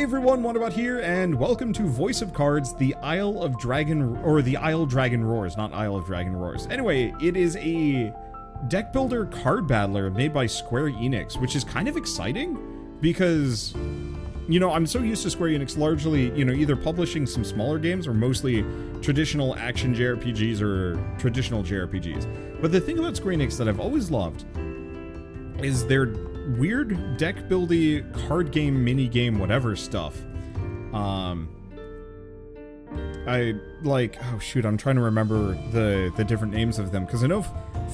Hey everyone, Wonderbot here, and welcome to Voice of Cards, the Isle of Dragon, or the Isle Dragon Roars, not Isle of Dragon Roars. Anyway, it is a deck builder card battler made by Square Enix, which is kind of exciting because, you know, I'm so used to Square Enix largely, you know, either publishing some smaller games or mostly traditional action JRPGs or traditional JRPGs. But the thing about Square Enix that I've always loved is their weird deck buildy card game, mini game, whatever stuff. I like, oh shoot, I'm trying to remember the different names of them because I know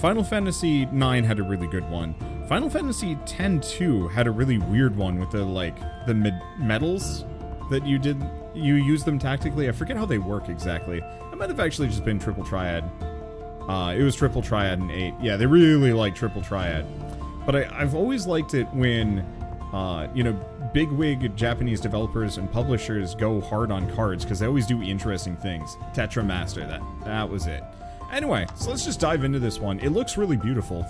Final Fantasy IX had a really good one. Final Fantasy X too had a really weird one with the medals that you use them tactically. I forget how they work exactly. It might have actually just been Triple Triad. It was Triple Triad and 8. Yeah, they really like Triple Triad. But I've always liked it when, you know, bigwig Japanese developers and publishers go hard on cards because they always do interesting things. Tetra Master, that was it. Anyway, so let's just dive into this one. It looks really beautiful.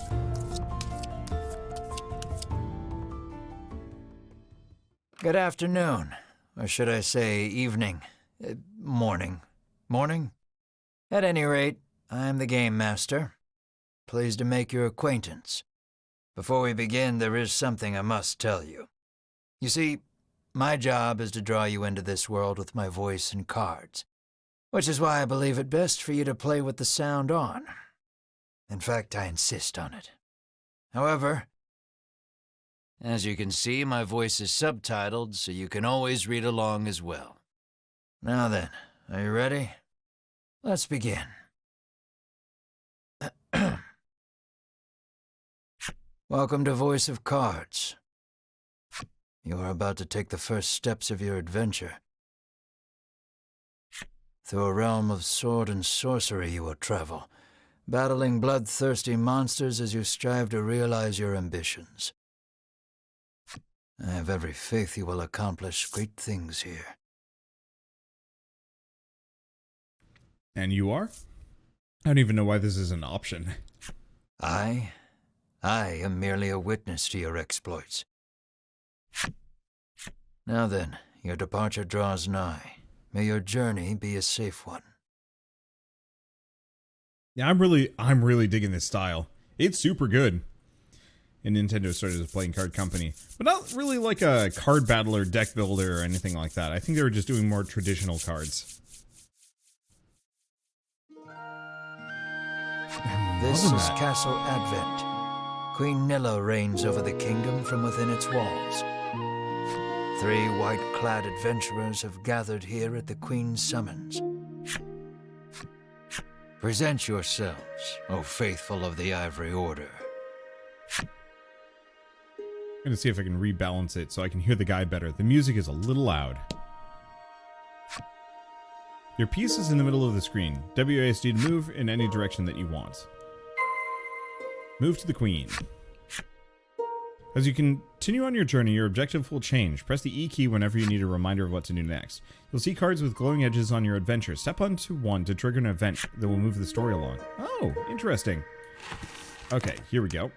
Good afternoon, or should I say evening, morning. Morning? At any rate, I'm the Game Master. Pleased to make your acquaintance. Before we begin, there is something I must tell you. You see, my job is to draw you into this world with my voice and cards, which is why I believe it best for you to play with the sound on. In fact, I insist on it. However, as you can see, my voice is subtitled, so you can always read along as well. Now then, are you ready? Let's begin. Welcome to Voice of Cards. You are about to take the first steps of your adventure. Through a realm of sword and sorcery you will travel, battling bloodthirsty monsters as you strive to realize your ambitions. I have every faith you will accomplish great things here. And you are? I don't even know why this is an option. I am merely a witness to your exploits. Now then, your departure draws nigh. May your journey be a safe one. Yeah, I'm really digging this style. It's super good. And Nintendo started as a playing card company, but not really like a card battler, deck builder, or anything like that. I think they were just doing more traditional cards. This is Castle Advent. Queen Nilla reigns over the kingdom from within its walls. 3 white-clad adventurers have gathered here at the Queen's summons. Present yourselves, O faithful of the Ivory Order. I'm gonna see if I can rebalance it so I can hear the guy better. The music is a little loud. Your piece is in the middle of the screen. WASD to move in any direction that you want. Move to the Queen. As you continue on your journey, your objective will change. Press the E key whenever you need a reminder of what to do next. You'll see cards with glowing edges on your adventure. Step onto one to trigger an event that will move the story along. Oh, interesting. Okay, here we go.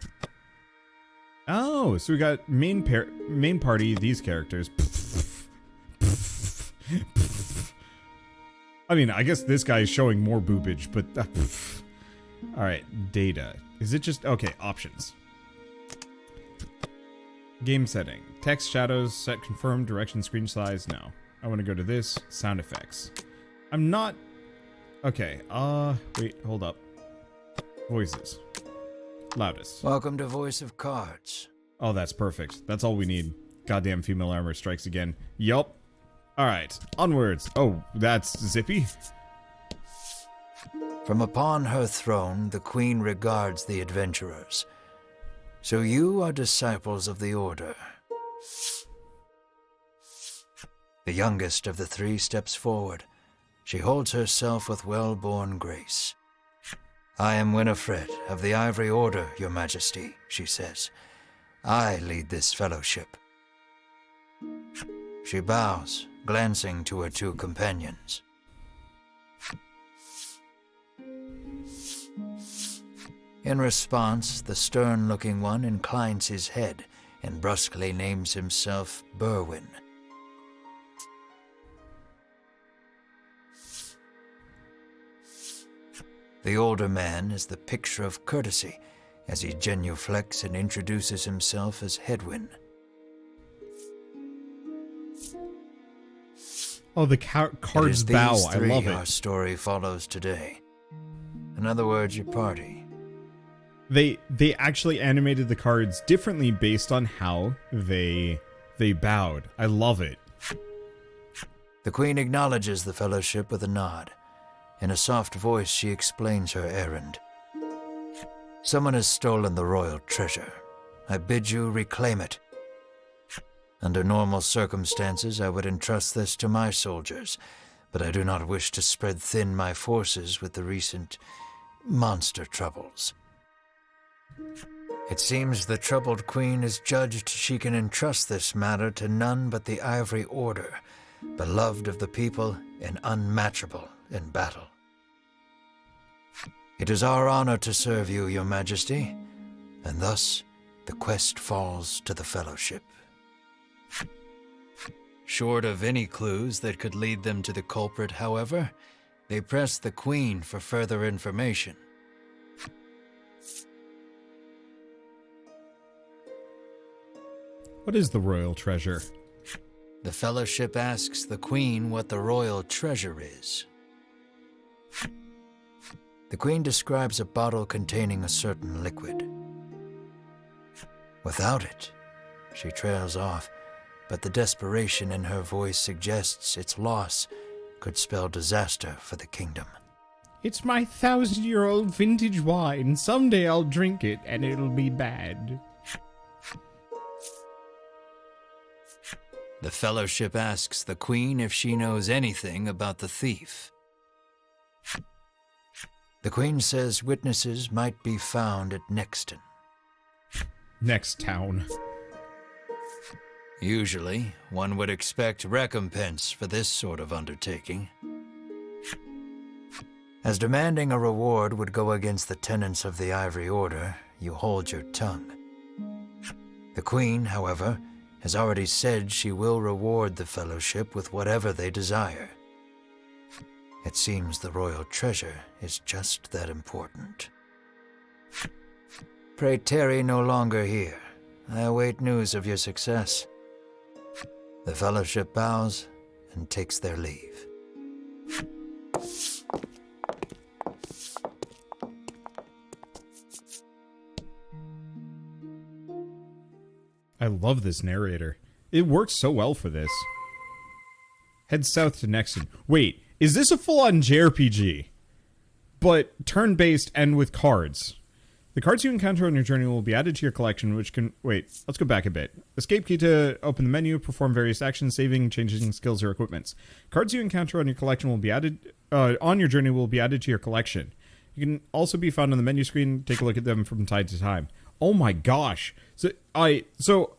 Oh, so we got main party, these characters. I mean, I guess this guy is showing more boobage, but... Alright, data. Is it just... Okay, options. Game setting. Text, shadows, set, confirm, direction, screen size. No. I want to go to this. Sound effects. I'm not... Okay, wait, hold up. Voices. Loudest. Welcome to Voice of Cards. Oh, that's perfect. That's all we need. Goddamn female armor strikes again. Yup. Alright, onwards. Oh, that's Zippy? From upon her throne, the Queen regards the adventurers. So you are disciples of the Order. The youngest of the 3 steps forward. She holds herself with well-born grace. I am Winifred of the Ivory Order, Your Majesty, she says. I lead this fellowship. She bows, glancing to her 2 companions. In response, the stern-looking one inclines his head and brusquely names himself Berwin. The older man is the picture of courtesy as he genuflects and introduces himself as Hedwyn. Oh, the cards bow. I love it. Our story follows today. In other words, your party. They actually animated the cards differently based on how they bowed. I love it. The Queen acknowledges the fellowship with a nod. In a soft voice, she explains her errand. Someone has stolen the royal treasure. I bid you reclaim it. Under normal circumstances, I would entrust this to my soldiers, but I do not wish to spread thin my forces with the recent monster troubles. It seems the troubled queen is judged she can entrust this matter to none but the Ivory Order, beloved of the people and unmatchable in battle. It is our honor to serve you, Your Majesty, and thus the quest falls to the Fellowship. Short of any clues that could lead them to the culprit, however, they press the Queen for further information. What is the royal treasure? The Fellowship asks the Queen what the royal treasure is. The Queen describes a bottle containing a certain liquid. Without it, she trails off, but the desperation in her voice suggests its loss could spell disaster for the kingdom. It's my 1,000-year-old vintage wine. Someday I'll drink it and it'll be bad. The Fellowship asks the Queen if she knows anything about the thief. The Queen says witnesses might be found at Nexton. Next town. Usually, one would expect recompense for this sort of undertaking. As demanding a reward would go against the tenets of the Ivory Order, you hold your tongue. The Queen, however, has already said she will reward the Fellowship with whatever they desire. It seems the royal treasure is just that important. Pray tarry no longer here. I await news of your success. The Fellowship bows and takes their leave. I love this narrator. It works so well for this. Head south to Nexton. Wait, is this a full-on JRPG? But turn-based and with cards. The cards you encounter on your journey will be added to your collection, which can... Wait, let's go back a bit. Escape key to open the menu, perform various actions, saving, changing skills or equipments. Cards you encounter on your collection will be added... on your journey will be added to your collection. You can also be found on the menu screen. Take a look at them from time to time. Oh my gosh. So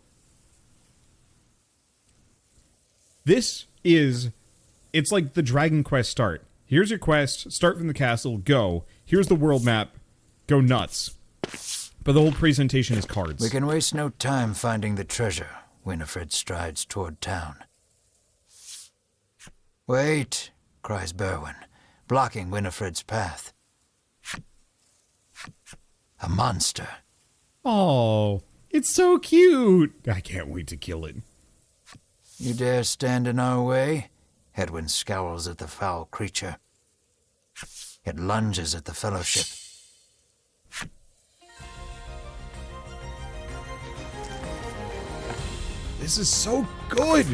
this is, it's like the Dragon Quest start. Here's your quest, start from the castle, go. Here's the world map, go nuts. But the whole presentation is cards. We can waste no time finding the treasure. Winifred strides toward town. Wait, cries Berwin, blocking Winifred's path. A monster. Oh, it's so cute. I can't wait to kill it. You dare stand in our way? Hedwyn scowls at the foul creature. It lunges at the Fellowship. This is so good.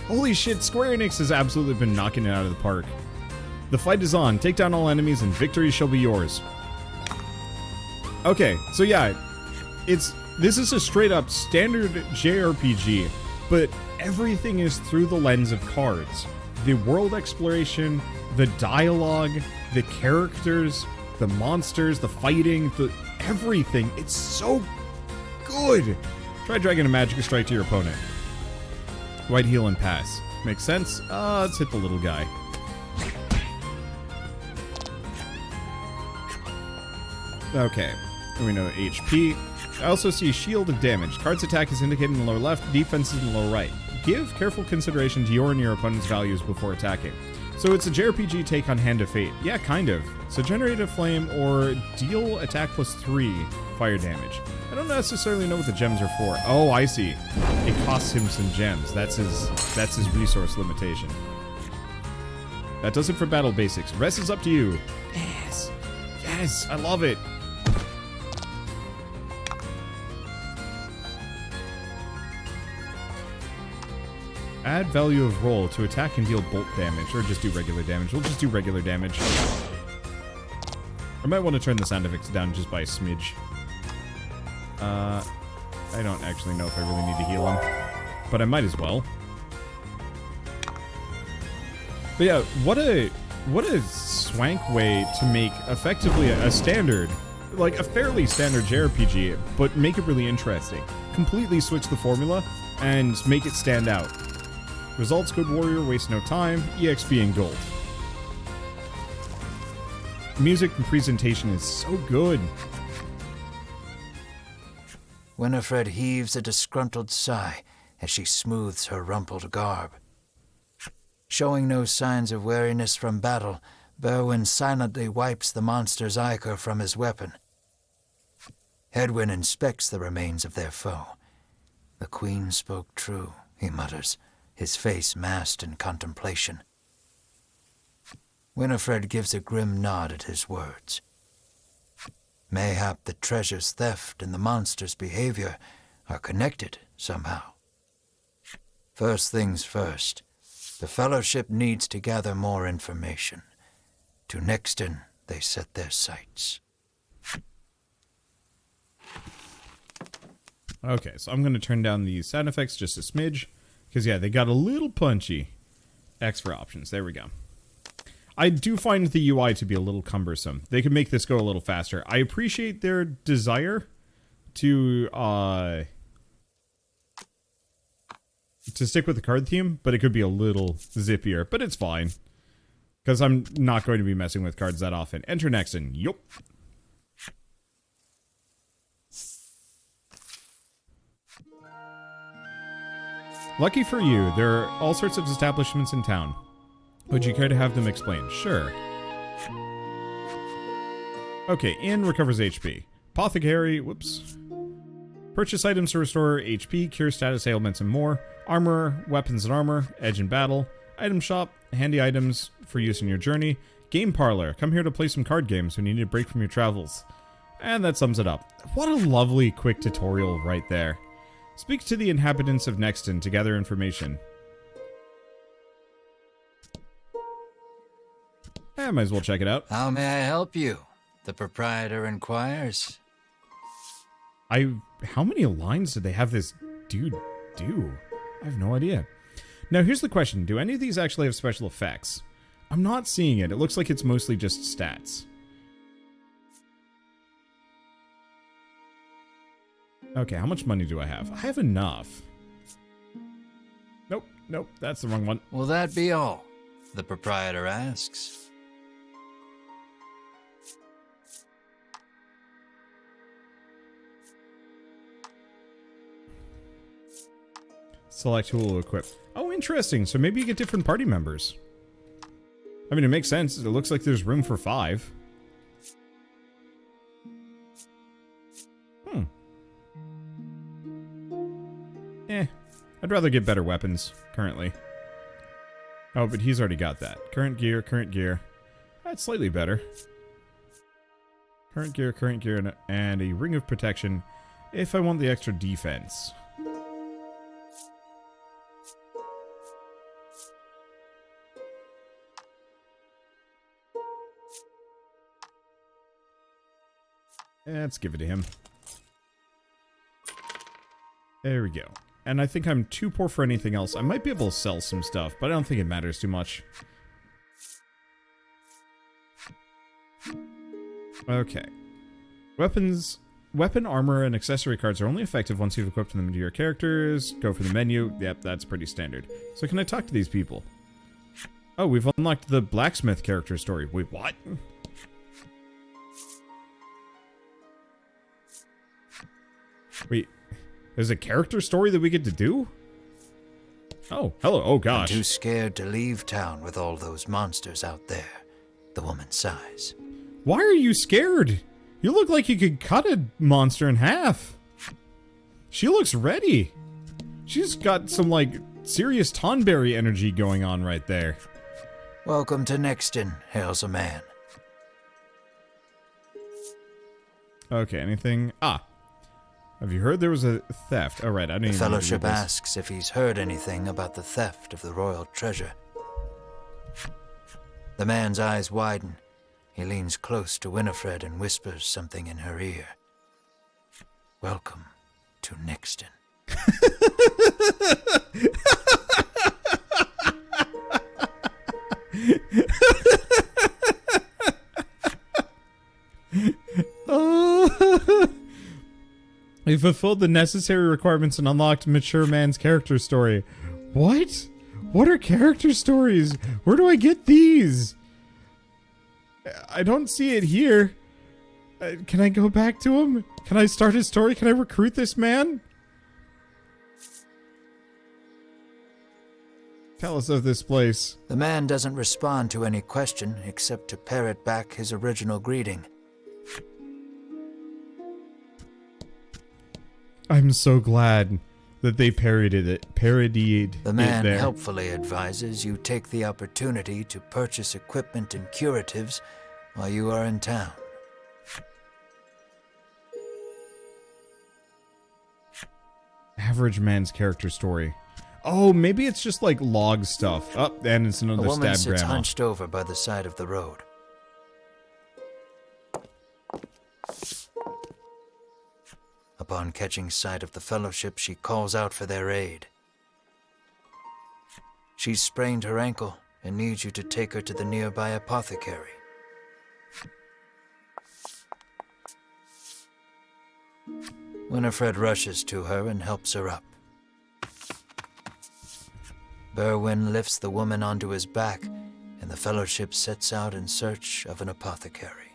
Holy shit, Square Enix has absolutely been knocking it out of the park. The fight is on. Take down all enemies and victory shall be yours. Okay, so yeah, this is a straight up standard JRPG, but everything is through the lens of cards. The world exploration, the dialogue, the characters, the monsters, the fighting, everything. It's so good. Try dragging a magic strike to your opponent. White heal and pass. Makes sense? Let's hit the little guy. Okay, we know HP. I also see shield and damage. Card's attack is indicated in the lower left, defense is in the lower right. Give careful consideration to your and your opponent's values before attacking. So it's a JRPG take on Hand of Fate. Yeah, kind of. So generate a flame or deal attack +3 fire damage. I don't necessarily know what the gems are for. Oh, I see. It costs him some gems. That's his resource limitation. That does it for battle basics. Rest is up to you. Yes. Yes, I love it. Add value of roll to attack and deal bolt damage, or just do regular damage. We'll just do regular damage. I might want to turn the sound effects down just by a smidge. I don't actually know if I really need to heal him, but I might as well. But yeah, what a swank way to make effectively a standard, like a fairly standard JRPG, but make it really interesting. Completely switch the formula and make it stand out. Results, good warrior, waste no time, EXP and gold. Music and presentation is so good. Winifred heaves a disgruntled sigh as she smooths her rumpled garb. Showing no signs of weariness from battle, Berwyn silently wipes the monster's ichor from his weapon. Hedwyn inspects the remains of their foe. The queen spoke true, he mutters, his face masked in contemplation. Winifred gives a grim nod at his words. Mayhap the treasure's theft and the monster's behavior are connected somehow. First things first, the Fellowship needs to gather more information. To Nexton they set their sights. Okay, so I'm going to turn down the sound effects just a smidge. Because, yeah, they got a little punchy. X for options. There we go. I do find the UI to be a little cumbersome. They could make this go a little faster. I appreciate their desire to stick with the card theme, but it could be a little zippier. But it's fine. Because I'm not going to be messing with cards that often. Enter Nexon. Yup. Lucky for you, there are all sorts of establishments in town. Would you care to have them explained? Sure. Okay, inn recovers HP. Apothecary, whoops. Purchase items to restore HP, cure status ailments, and more. Armor, weapons and armor, edge in battle. Item shop, handy items for use in your journey. Game parlor, come here to play some card games when you need a break from your travels. And that sums it up. What a lovely quick tutorial right there. Speak to the inhabitants of Nexton to gather information. I might as well check it out. How may I help you? The proprietor inquires. How many lines did they have this dude do? I have no idea. Now here's the question. Do any of these actually have special effects? I'm not seeing it. It looks like it's mostly just stats. Okay, how much money do I have? I have enough. Nope, nope, that's the wrong one. Will that be all? The proprietor asks. Select who will equip. Oh, interesting. So maybe you get different party members. I mean, it makes sense. It looks like there's room for 5. I'd rather get better weapons, currently. Oh, but he's already got that. Current gear. That's slightly better. Current gear, and a ring of protection if I want the extra defense. Let's give it to him. There we go. And I think I'm too poor for anything else. I might be able to sell some stuff, but I don't think it matters too much. Okay. Weapon, armor, and accessory cards are only effective once you've equipped them into your characters. Go for the menu. Yep, that's pretty standard. So can I talk to these people? Oh, we've unlocked the blacksmith character story. Wait, what? Wait. There's a character story that we get to do? Oh, hello. Oh, I'm gosh. too scared to leave town with all those monsters out there, the woman sighs. Why are you scared? You look like you could cut a monster in half. She looks ready. She's got some, like, serious Tonberry energy going on right there. Welcome to Nexton, hails a man. Okay, anything? Ah. Have you heard there was a theft? Oh, right, I didn't The even Fellowship read this. asks if he's heard anything about the theft of the royal treasure. The man's eyes widen. He leans close to Winifred and whispers something in her ear. Welcome to Nixton. We fulfilled the necessary requirements and unlocked Mature Man's character story. What? What are character stories? Where do I get these? I don't see it here. Can I go back to him? Can I start his story? Can I recruit this man? Tell us of this place. The man doesn't respond to any question except to parrot back his original greeting. I'm so glad that they parodied it. The man there. helpfully advises you take the opportunity to purchase equipment and curatives while you are in town. Average man's character story. Oh, maybe it's just like log stuff. Oh, and it's A another woman stab sits grandma. hunched over by the side of the road. Upon catching sight of the Fellowship, she calls out for their aid. She's sprained her ankle and needs you to take her to the nearby apothecary. Winifred rushes to her and helps her up. Berwin lifts the woman onto his back, and the Fellowship sets out in search of an apothecary.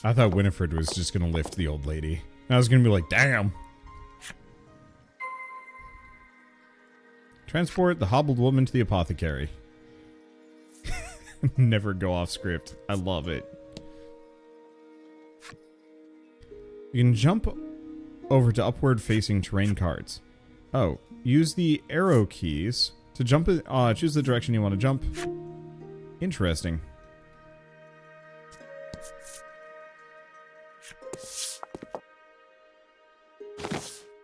I thought Winifred was just gonna lift the old lady. I was gonna be like, damn. Transport the hobbled woman to the apothecary. Never go off script. I love it. You can jump over to upward facing terrain cards. Oh, use the arrow keys to jump. Choose the direction you want to jump. Interesting.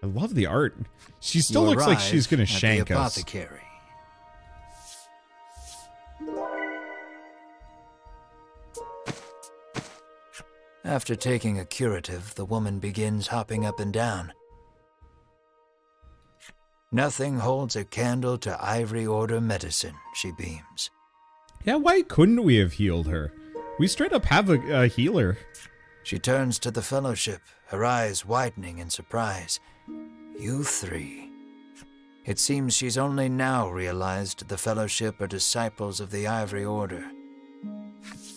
I love the art. She still You looks like arrive she's gonna at shank the us. apothecary. After taking a curative, the woman begins hopping up and down. Nothing holds a candle to Ivory Order medicine, she beams. Yeah, why couldn't we have healed her? We straight up have a healer. She turns to the Fellowship, her eyes widening in surprise. You three. It seems she's only now realized the Fellowship are disciples of the Ivory Order.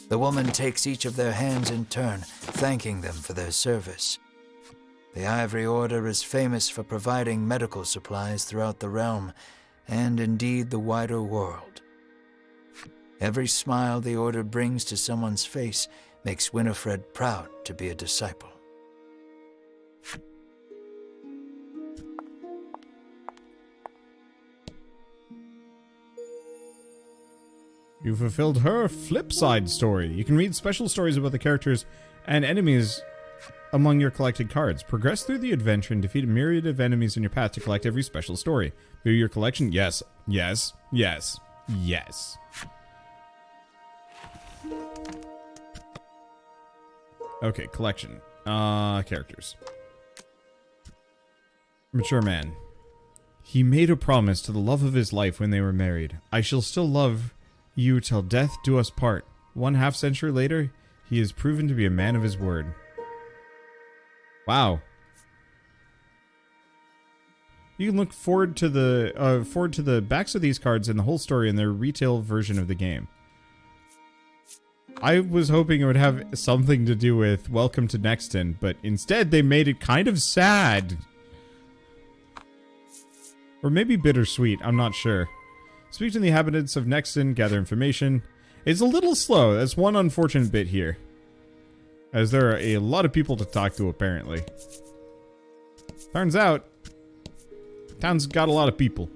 The woman takes each of their hands in turn, thanking them for their service. The Ivory Order is famous for providing medical supplies throughout the realm, and indeed the wider world. Every smile the Order brings to someone's face makes Winifred proud to be a disciple. You fulfilled her flip side story. You can read special stories about the characters and enemies among your collected cards. Progress through the adventure and defeat a myriad of enemies in your path to collect every special story. View your collection? Yes. Yes. Yes. Yes. Okay, collection. Characters. Mature man. He made a promise to the love of his life when they were married. I shall still love you till death do us part. 1/2 century later, he is proven to be a man of his word. Wow. You can look forward to the backs of these cards and the whole story in their retail version of the game. I was hoping it would have something to do with Welcome to Nexton, but instead they made it kind of sad. Or maybe bittersweet, I'm not sure. Speak to the inhabitants of Nexton, gather information. It's a little slow, that's one unfortunate bit here. As there are a lot of people to talk to, apparently. Turns out, town's got a lot of people.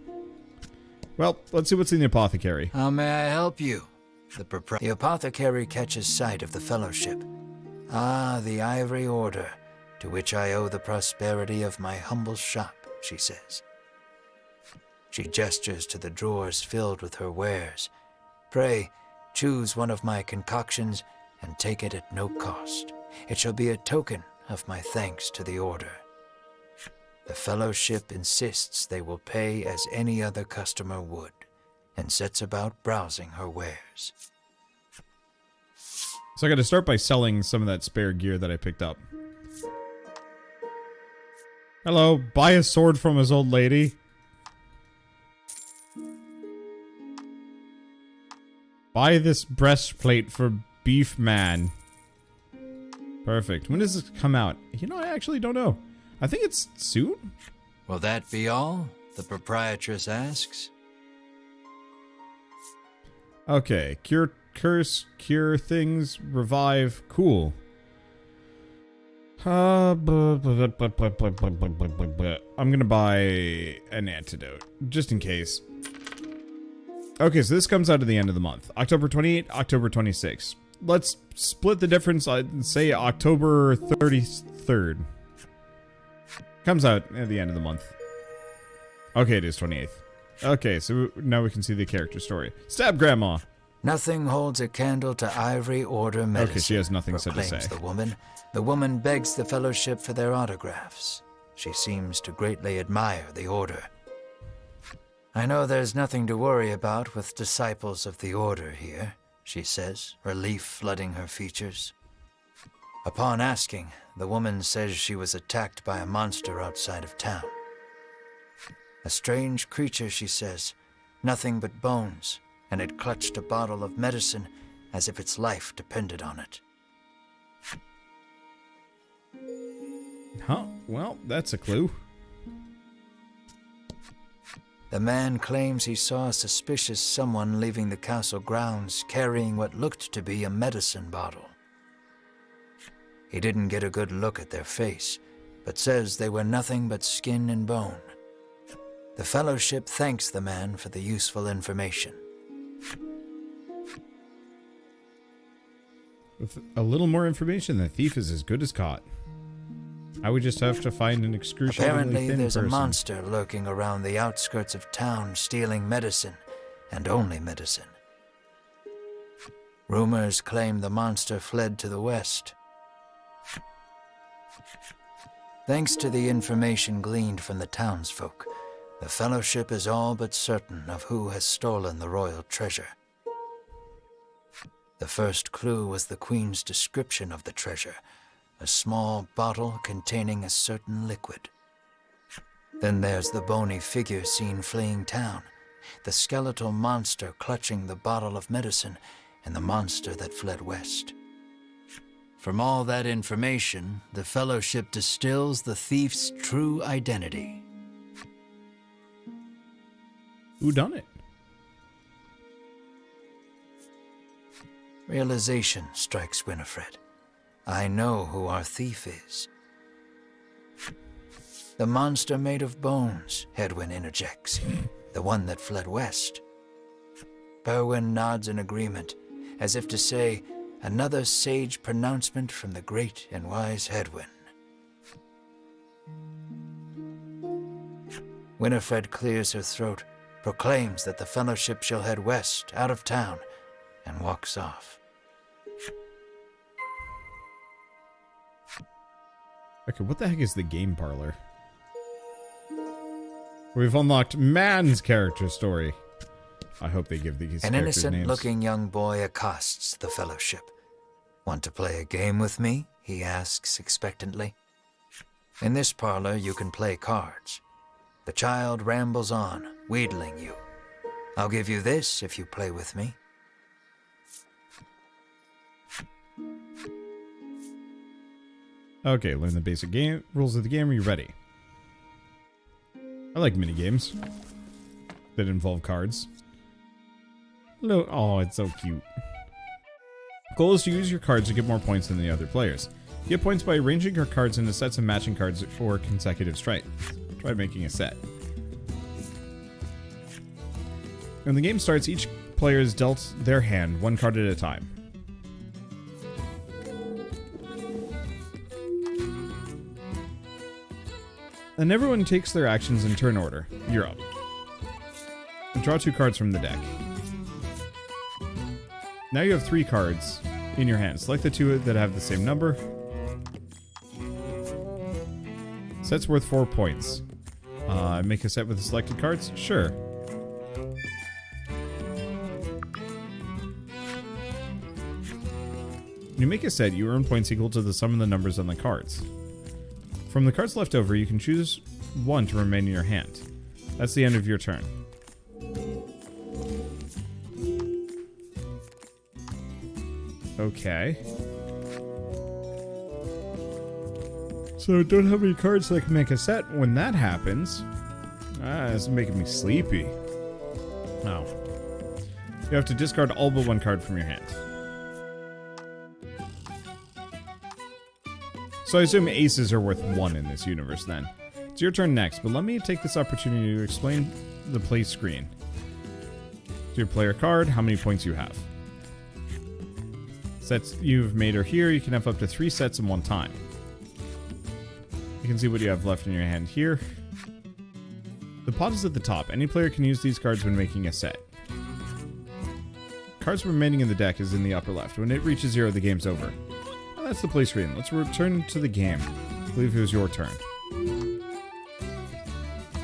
Well, let's see what's in the apothecary. How may I help you? The apothecary catches sight of the fellowship. Ah, the Ivory Order, to which I owe the prosperity of my humble shop, she says. She gestures to the drawers filled with her wares. Pray, choose one of my concoctions and take it at no cost. It shall be a token of my thanks to the Order. The fellowship insists they will pay as any other customer would, and sets about browsing her wares. So I gotta start by selling some of that spare gear that I picked up. Hello, buy a sword from his old lady. Buy this breastplate for Beef Man. Perfect. When does this come out? You know, I actually don't know. I think it's soon? Will that be all? The proprietress asks. Okay, curse, cure things, revive, cool. I'm gonna buy an antidote, just in case. Okay, so this comes out at the end of the month. October 28th, October 26th. Let's split the difference, I'd say October 33rd. Comes out at the end of the month. Okay, it is 28th. Okay, so now we can see the character story. Stab Grandma! Nothing holds a candle to Ivory Order medicine. Okay, she has nothing said to say. The woman. The woman begs the fellowship for their autographs. She seems to greatly admire the Order. I know there's nothing to worry about with disciples of the Order here, she says, relief flooding her features. Upon asking, the woman says she was attacked by a monster outside of town. A strange creature, she says, nothing but bones, and it clutched a bottle of medicine as if its life depended on it. Huh? Well, that's a clue. The man claims he saw a suspicious someone leaving the castle grounds carrying what looked to be a medicine bottle. He didn't get a good look at their face, but says they were nothing but skin and bone. The fellowship thanks the man for the useful information. With a little more information, the thief is as good as caught. I would just have to find an excruciatingly Apparently, thin there's person. a monster lurking around the outskirts of town stealing medicine, and only medicine. Rumors claim the monster fled to the west. Thanks to the information gleaned from the townsfolk, the fellowship is all but certain of who has stolen the royal treasure. The first clue was the Queen's description of the treasure, a small bottle containing a certain liquid. Then there's the bony figure seen fleeing town, the skeletal monster clutching the bottle of medicine, and the monster that fled west. From all that information, the fellowship distills the thief's true identity. Who done it? Realization strikes Winifred. I know who our thief is. The monster made of bones, Hedwyn interjects. The one that fled west. Berwin nods in agreement, as if to say, another sage pronouncement from the great and wise Hedwyn. Winifred clears her throat, proclaims that the fellowship shall head west, out of town, and walks off. Okay, what the heck is the game parlor? We've unlocked man's character story. I hope they give these An characters names. innocent-looking young boy accosts the fellowship. Want to play a game with me? He asks expectantly. In this parlor, you can play cards. The child rambles on, wheedling you. I'll give you this if you play with me. Okay, learn the basic game rules of the game. Are you ready? I like minigames that involve cards. Hello. Oh, it's so cute. Goal is to use your cards to get more points than the other players. You get points by arranging your cards into sets of matching cards or consecutive strikes. Try making a set. When the game starts, each player is dealt their hand, one card at a time. And everyone takes their actions in turn order. You're up. Draw 2 cards from the deck. Now you have 3 cards in your hand. Select the 2 that have the same number. Set's worth 4 points. Make a set with the selected cards? Sure. When you make a set, you earn points equal to the sum of the numbers on the cards. From the cards left over, you can choose 1 to remain in your hand. That's the end of your turn. Okay. So don't have any cards that can make a set when that happens. It's making me sleepy. Oh. You have to discard all but 1 card from your hand. So I assume aces are worth 1 in this universe then. It's your turn next, but let me take this opportunity to explain the play screen. So your player card, how many points you have. Sets you've made are here. You can have up to 3 sets in one time. You can see what you have left in your hand here. The pot is at the top. Any player can use these cards when making a set. Cards remaining in the deck is in the upper left. When it reaches 0, the game's over. And that's the play screen. Let's return to the game. I believe it was your turn.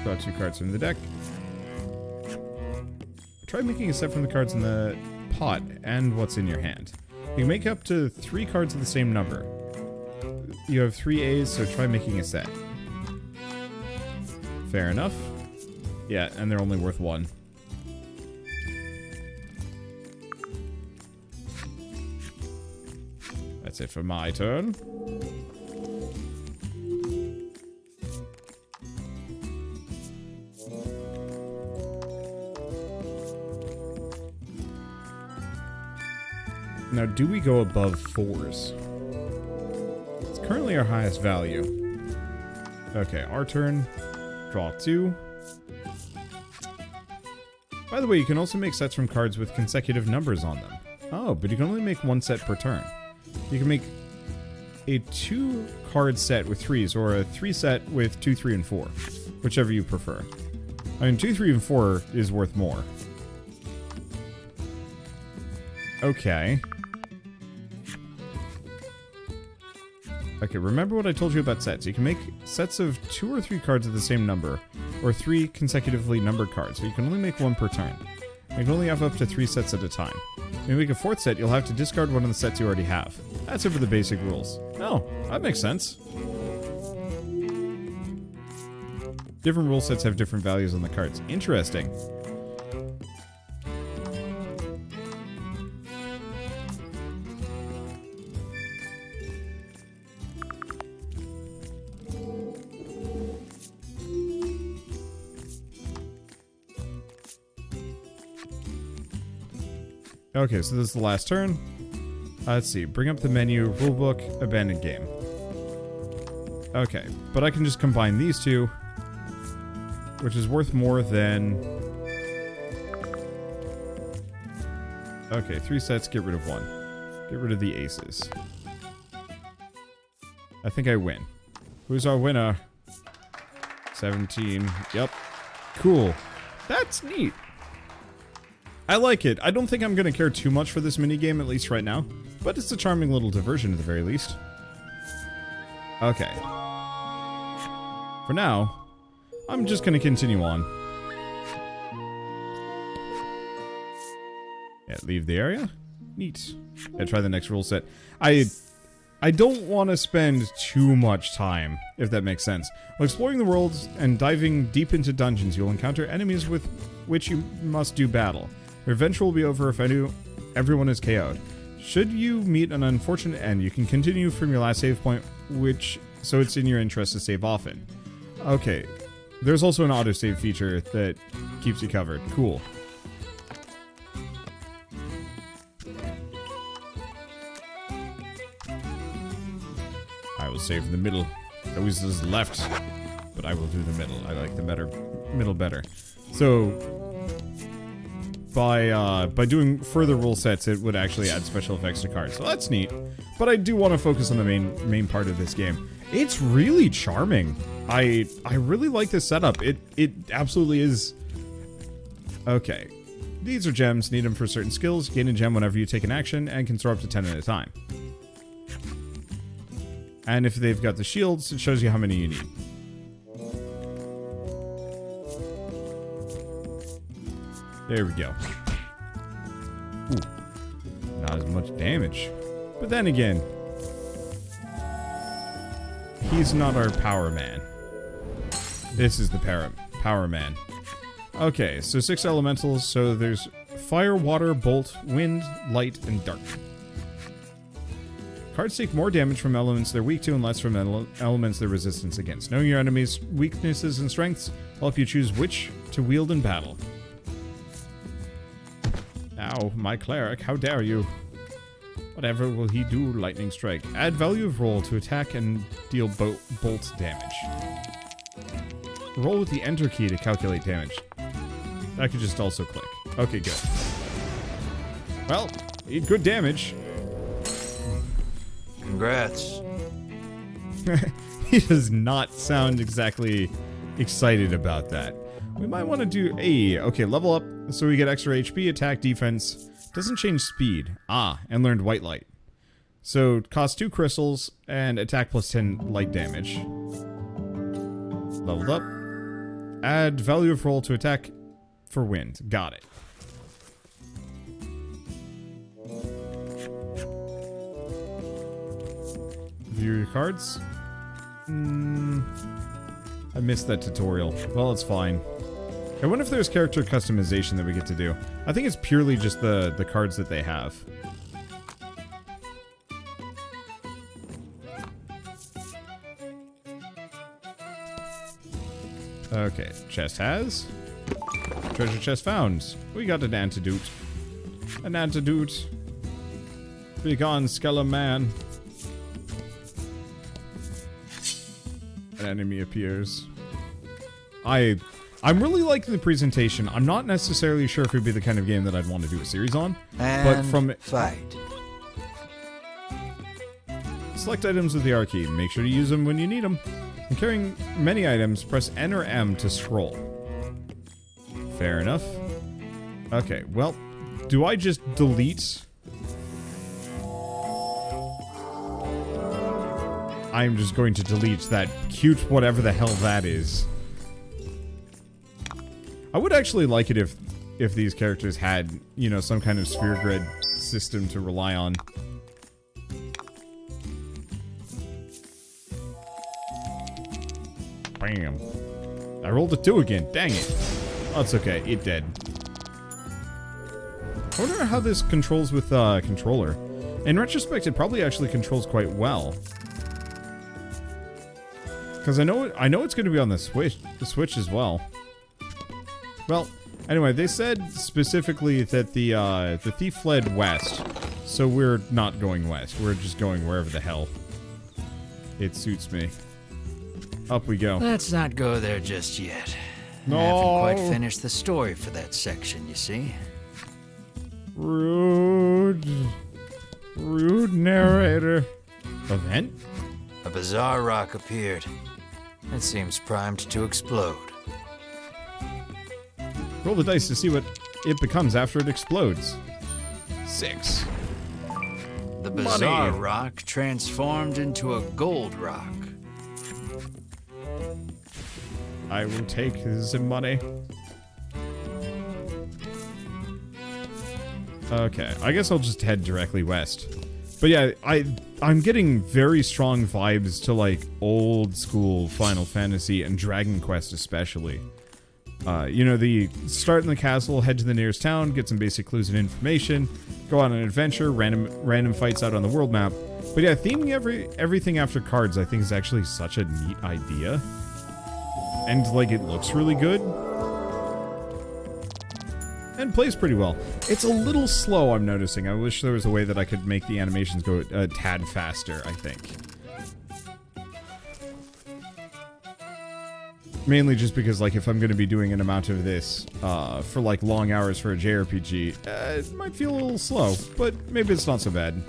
Draw 2 cards from the deck. Try making a set from the cards in the pot and what's in your hand. You can make up to 3 cards of the same number. You have 3 A's, so try making a set. Fair enough. Yeah, and they're only worth 1. That's it for my turn. Now, do we go above 4s? It's currently our highest value. Okay, our turn. Draw 2. By the way, you can also make sets from cards with consecutive numbers on them. Oh, but you can only make 1 set per turn. You can make a 2-card set with 3s, or a 3 set with 2, 3, and 4. Whichever you prefer. I mean, 2, 3, and 4 is worth more. Okay. Okay, remember what I told you about sets. You can make sets of 2 or 3 cards of the same number, or 3 consecutively numbered cards, so you can only make 1 per turn. You can only have up to 3 sets at a time. When you make a 4th set, you'll have to discard one of the sets you already have. That's it for the basic rules. Oh, that makes sense. Different rule sets have different values on the cards. Interesting. Okay, so this is the last turn. Let's see. Bring up the menu, rulebook, abandoned game. Okay, but I can just combine these 2, which is worth more than... Okay, 3 sets, get rid of 1. Get rid of the aces. I think I win. Who's our winner? 17. Yep. Cool. That's neat. I like it. I don't think I'm going to care too much for this minigame, at least right now. But it's a charming little diversion at the very least. Okay. For now, I'm just going to continue on. Yeah, leave the area. Neat. Yeah, try the next rule set. I don't want to spend too much time, if that makes sense. While exploring the world and diving deep into dungeons, you'll encounter enemies with which you must do battle. Your adventure will be over if everyone is KO'd. Should you meet an unfortunate end, you can continue from your last save point, so it's in your interest to save often. Okay, There's also an autosave feature that keeps you covered. Cool. I will save the middle. Always is left, but I will do the middle. I like the middle better. So by doing further rule sets, it would actually add special effects to cards. So that's neat. But I do want to focus on the main part of this game. It's really charming. I really like this setup. It absolutely is. Okay. These are gems. Need them for certain skills. Gain a gem whenever you take an action and can throw up to 10 at a time. And if they've got the shields, it shows you how many you need. There we go. Ooh. Not as much damage. But then again, he's not our power man. This is the power man. Okay, so 6 elementals. So there's fire, water, bolt, wind, light, and dark. Cards take more damage from elements they're weak to and less from elements they're resistant against. Knowing your enemy's weaknesses and strengths will help you choose which to wield in battle. Ow, my cleric, how dare you? Whatever will he do, lightning strike. Add value of roll to attack and deal bolt damage. Roll with the enter key to calculate damage. I could just also click. Okay, good. Well, need good damage. Congrats. He does not sound exactly excited about that. We might want to do okay, level up so we get extra HP, attack, defense. Doesn't change speed. And learned white light. So costs 2 crystals and attack plus 10 light damage. Leveled up. Add value of roll to attack for wind. Got it. View your cards. I missed that tutorial. Well, it's fine. I wonder if there's character customization that we get to do. I think it's purely just the cards that they have. Okay, chest has. Treasure chest found. We got an antidote. An antidote. Be gone, skeleton man. An enemy appears. I'm really liking the presentation. I'm not necessarily sure if it would be the kind of game that I'd want to do a series on. And but from fight. Select items with the R key. Make sure to use them when you need them. When carrying many items, press N or M to scroll. Fair enough. Okay, well, do I just delete? I'm just going to delete that cute whatever the hell that is. I would actually like it if these characters had, you know, some kind of sphere grid system to rely on. Bam. I rolled a 2 again. Dang it. Oh, it's okay. It did. I wonder how this controls with controller. In retrospect, it probably actually controls quite well. Because I know it's going to be on the Switch as well. Well, anyway, they said specifically that the thief fled west, so we're not going west. We're just going wherever the hell it suits me. Up we go. Let's not go there just yet. No. I haven't quite finished the story for that section, you see. Rude narrator. Event? A bizarre rock appeared. It seems primed to explode. Roll the dice to see what it becomes after it explodes. 6. The bizarre Money. rock transformed into a gold rock. I will take the money. Okay, I guess I'll just head directly west. But yeah, I'm getting very strong vibes to like old school Final Fantasy and Dragon Quest especially. You know, the start in the castle, head to the nearest town, get some basic clues and information, go on an adventure, random fights out on the world map. But yeah, theming everything after cards I think is actually such a neat idea. And, like, it looks really good. And plays pretty well. It's a little slow, I'm noticing. I wish there was a way that I could make the animations go a tad faster, I think. Mainly just because, like, if I'm going to be doing an amount of this for, like, long hours for a JRPG, it might feel a little slow, but maybe it's not so bad.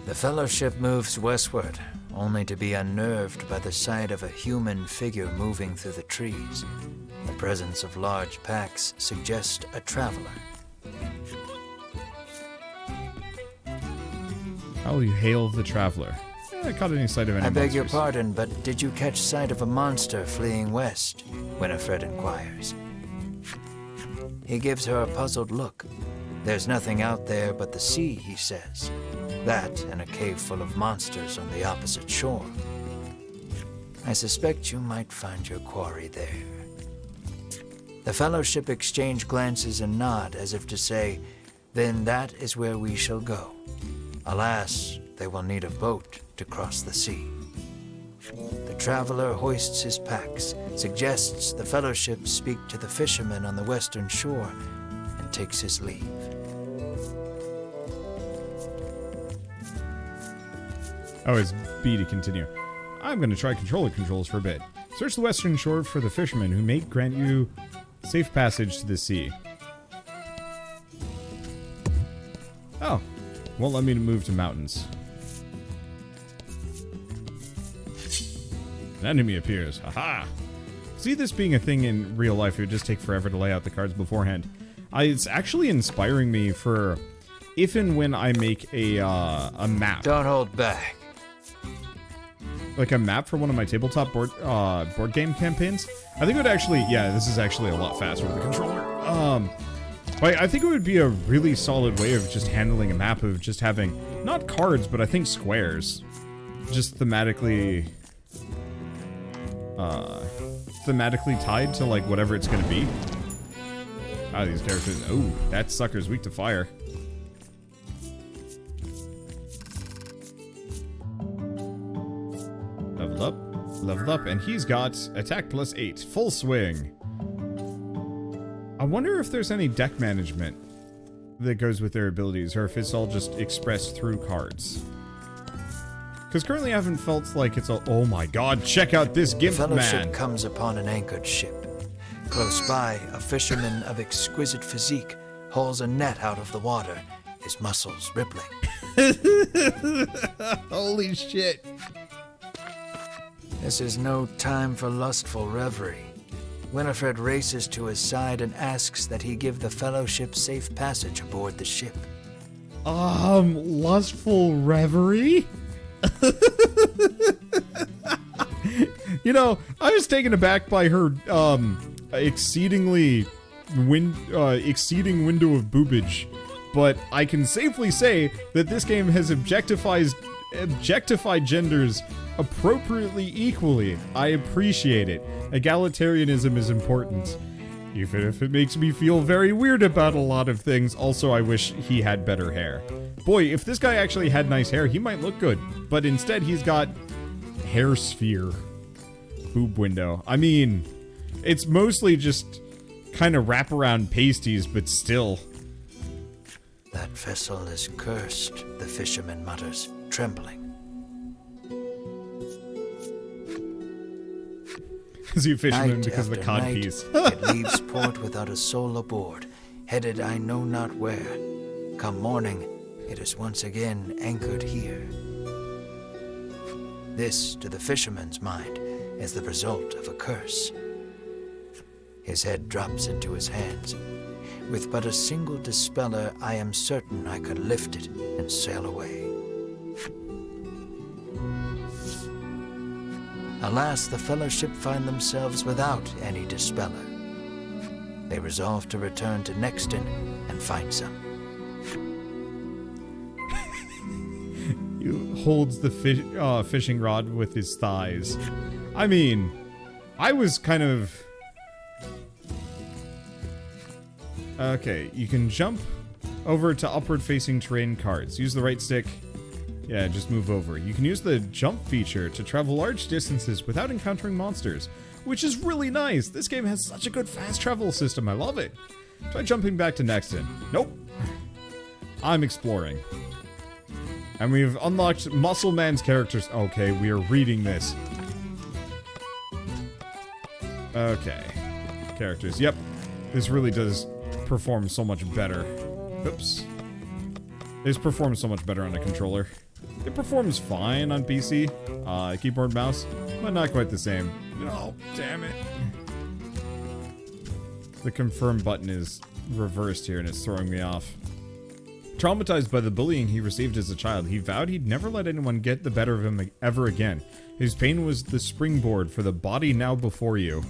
The Fellowship moves westward, only to be unnerved by the sight of a human figure moving through the trees. The presence of large packs suggests a traveler. How will you hail the traveler? I caught any sight of any I beg your monsters. pardon, but did you catch sight of a monster fleeing west? Winifred inquires. He gives her a puzzled look. There's nothing out there but the sea, he says. That and a cave full of monsters on the opposite shore. I suspect you might find your quarry there. The Fellowship exchange glances and nod as if to say, then that is where we shall go. Alas, they will need a boat to cross the sea. The traveler hoists his packs, suggests the Fellowship speak to the fisherman on the western shore, and takes his leave. Oh, it's B to continue. I'm going to try controller controls for a bit. Search the western shore for the fisherman who may grant you safe passage to the sea. Oh, won't let me move to mountains. An enemy appears. Haha! See this being a thing in real life, it would just take forever to lay out the cards beforehand. It's actually inspiring me for if and when I make a map. Don't hold back. Like a map for one of my tabletop board game campaigns. I think it would actually, yeah, this is actually a lot faster with the controller. But I think it would be a really solid way of just handling a map of just having, not cards, but I think squares. Just thematically tied to, like, whatever it's gonna be. Ah, these characters, oh, that sucker's weak to fire. Leveled up, and he's got attack +8, full swing. I wonder if there's any deck management that goes with their abilities, or if it's all just expressed through cards. Because currently I haven't felt like it's a, oh my god, check out this gift The Fellowship man. comes upon an anchored ship. Close by, a fisherman of exquisite physique hauls a net out of the water, his muscles rippling. Holy shit. This is no time for lustful reverie. Winifred races to his side and asks that he give the Fellowship safe passage aboard the ship. Lustful reverie? You know, I was taken aback by her, exceeding window of boobage, but I can safely say that this game has objectified genders appropriately equally. I appreciate it. Egalitarianism is important. Even if it makes me feel very weird about a lot of things. Also, I wish he had better hair. Boy, if this guy actually had nice hair, he might look good. But instead, he's got hair sphere. Boob window. I mean, it's mostly just kind of wraparound pasties, but still. That vessel is cursed, the fisherman mutters, trembling. Is he fisherman Night because of the after cod night, piece? it leaves port without a soul aboard, headed I know not where. Come morning, it is once again anchored here. This, to the fisherman's mind, is the result of a curse. His head drops into his hands. With but a single dispeller, I am certain I could lift it and sail away. Alas, the Fellowship find themselves without any dispeller. They resolve to return to Nexton and find some. He holds the fishing rod with his thighs. I mean, I was kind of... Okay, you can jump over to upward-facing terrain cards. Use the right stick Yeah, just move over. You can use the jump feature to travel large distances without encountering monsters, which is really nice. This game has such a good fast travel system. I love it. Try jumping back to Nexton. Nope. I'm exploring. And we've unlocked Muscle Man's characters. Okay, we are reading this. Okay. Characters. Yep. This really does perform so much better. Oops. This performs so much better on a controller. It performs fine on PC. Keyboard, mouse, but not quite the same. No, damn it. The confirm button is reversed here and it's throwing me off. Traumatized by the bullying he received as a child, he vowed he'd never let anyone get the better of him ever again. His pain was the springboard for the body now before you.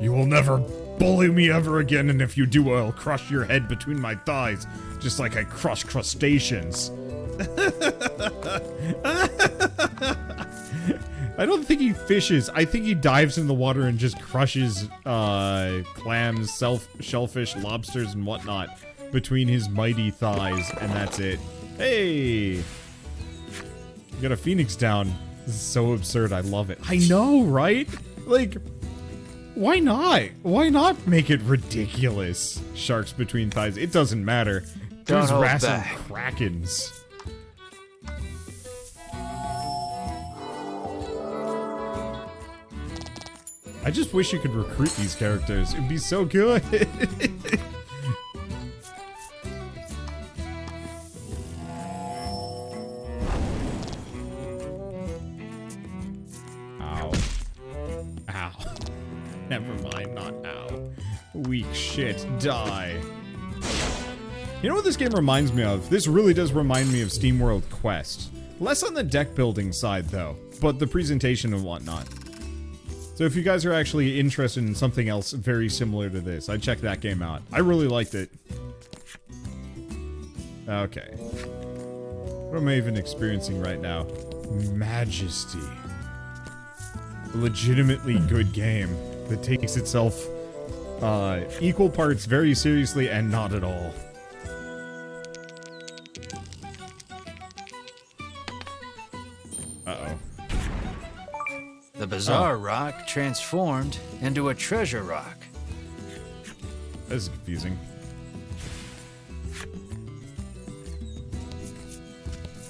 You will never bully me ever again, and if you do, I'll crush your head between my thighs, just like I crush crustaceans. I don't think he fishes. I think he dives in the water and just crushes clams, shellfish, lobsters, and whatnot between his mighty thighs, and that's it. Hey! You got a phoenix down. This is so absurd. I love it. I know, right? Like, why not? Why not make it ridiculous? Sharks between thighs. It doesn't matter. There's wrestling krakens. I just wish you could recruit these characters. It'd be so good. Ow. Ow. Never mind, not ow. Weak shit, die. You know what this game reminds me of? This really does remind me of SteamWorld Quest. Less on the deck building side, though, but the presentation and whatnot. So if you guys are actually interested in something else very similar to this, I'd check that game out. I really liked it. Okay. What am I even experiencing right now? Majesty. A legitimately good game that takes itself equal parts very seriously and not at all. Uh-oh. The bizarre rock transformed into a treasure rock. This is confusing.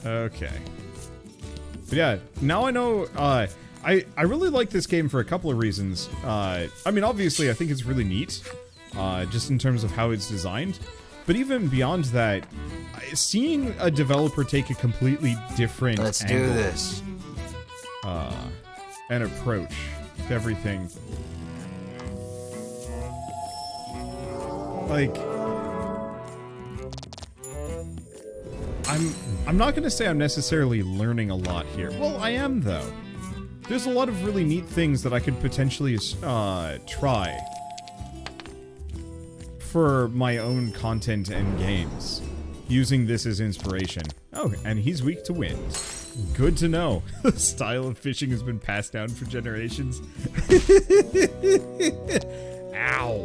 Okay. But yeah, now I know, I really like this game for a couple of reasons. I mean, obviously, I think it's really neat, just in terms of how it's designed. But even beyond that, seeing a developer take a completely different Let's angle, do this. an approach to everything. Like, I'm not gonna say I'm necessarily learning a lot here. Well, I am though. There's a lot of really neat things that I could potentially try for my own content and games, using this as inspiration. Oh, and he's weak to wind. Good to know. The style of fishing has been passed down for generations. Ow.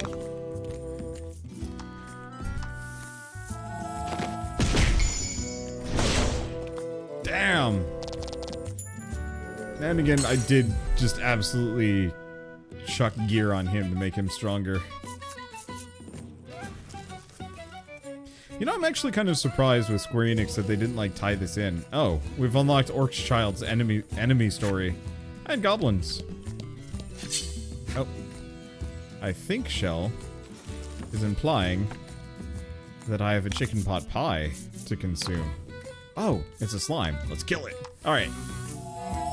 Damn. And again, I did just absolutely chuck gear on him to make him stronger. You know, I'm actually kind of surprised with Square Enix that they didn't, like, tie this in. Oh, we've unlocked Orc Child's enemy story. And goblins. Oh. I think Shell is implying that I have a chicken pot pie to consume. Oh, it's a slime. Let's kill it. Alright.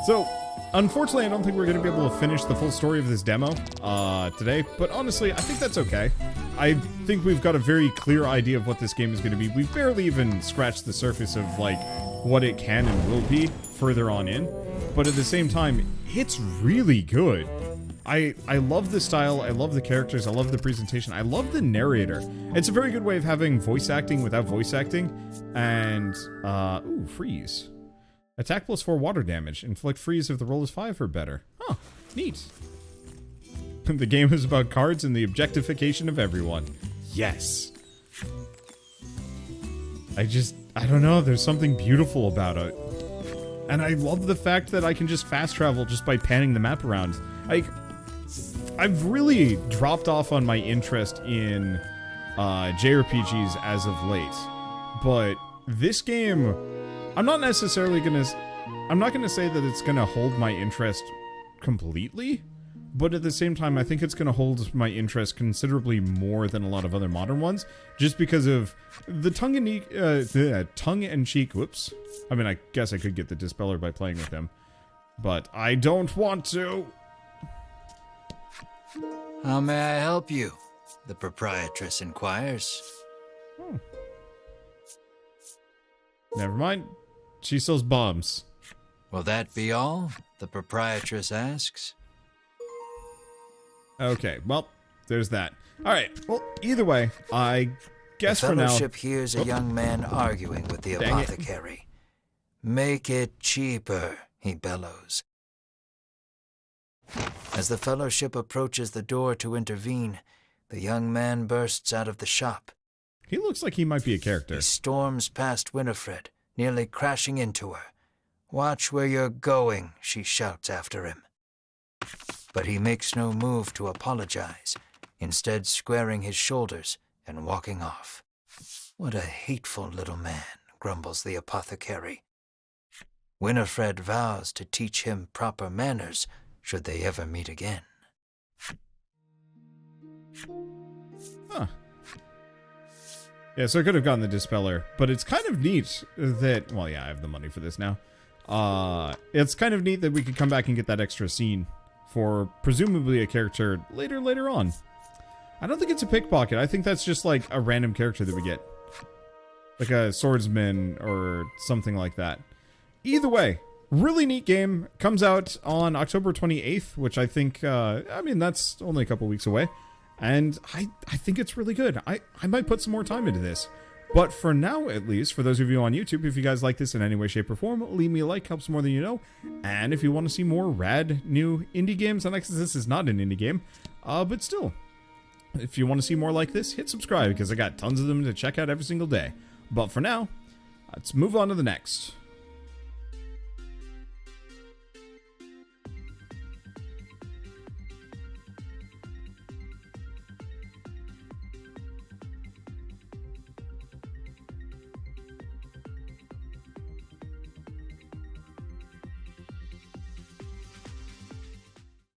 So, unfortunately, I don't think we're going to be able to finish the full story of this demo today, but honestly, I think that's okay. I think we've got a very clear idea of what this game is going to be. We've barely even scratched the surface of, like, what it can and will be further on in, but at the same time, it's really good. I love the style, I love the characters, I love the presentation, I love the narrator. It's a very good way of having voice acting without voice acting, and, ooh, freeze. Attack plus 4 water damage. Inflict freeze if the roll is 5 or better. Huh, neat. The game is about cards and the objectification of everyone. Yes. I I don't know, there's something beautiful about it. And I love the fact that I can just fast travel just by panning the map around. Like, I've really dropped off on my interest in JRPGs as of late. But this game, I'm not gonna say that it's gonna hold my interest completely, but at the same time, I think it's gonna hold my interest considerably more than a lot of other modern ones, just because of the tongue-in-cheek, whoops. I mean, I guess I could get the Dispeller by playing with him, but I don't want to. How may I help you? The proprietress inquires. Oh. Never mind. She sells bombs. Will that be all? The proprietress asks. Okay, well, there's that. Alright, well, either way, I guess for now... The Fellowship hears a young man arguing with the apothecary. Make it cheaper, he bellows. As the Fellowship approaches the door to intervene, the young man bursts out of the shop. He looks like he might be a character. He storms past Winifred, nearly crashing into her. Watch where you're going, she shouts after him. But he makes no move to apologize, instead squaring his shoulders and walking off. What a hateful little man, grumbles the apothecary. Winifred vows to teach him proper manners should they ever meet again. Huh. Yeah, so I could have gotten the Dispeller, but it's kind of neat that... Well, yeah, I have the money for this now. It's kind of neat that we could come back and get that extra scene for presumably a character later on. I don't think it's a pickpocket. I think that's just like a random character that we get. Like a swordsman or something like that. Either way, really neat game. Comes out on October 28th, which I think, I mean, that's only a couple weeks away. And I think it's really good. I might put some more time into this. But for now, at least, for those of you on YouTube, if you guys like this in any way, shape, or form, leave me a like, helps more than you know. And if you want to see more rad new indie games, and this is not an indie game, but still, if you want to see more like this, hit subscribe, because I got tons of them to check out every single day. But for now, let's move on to the next.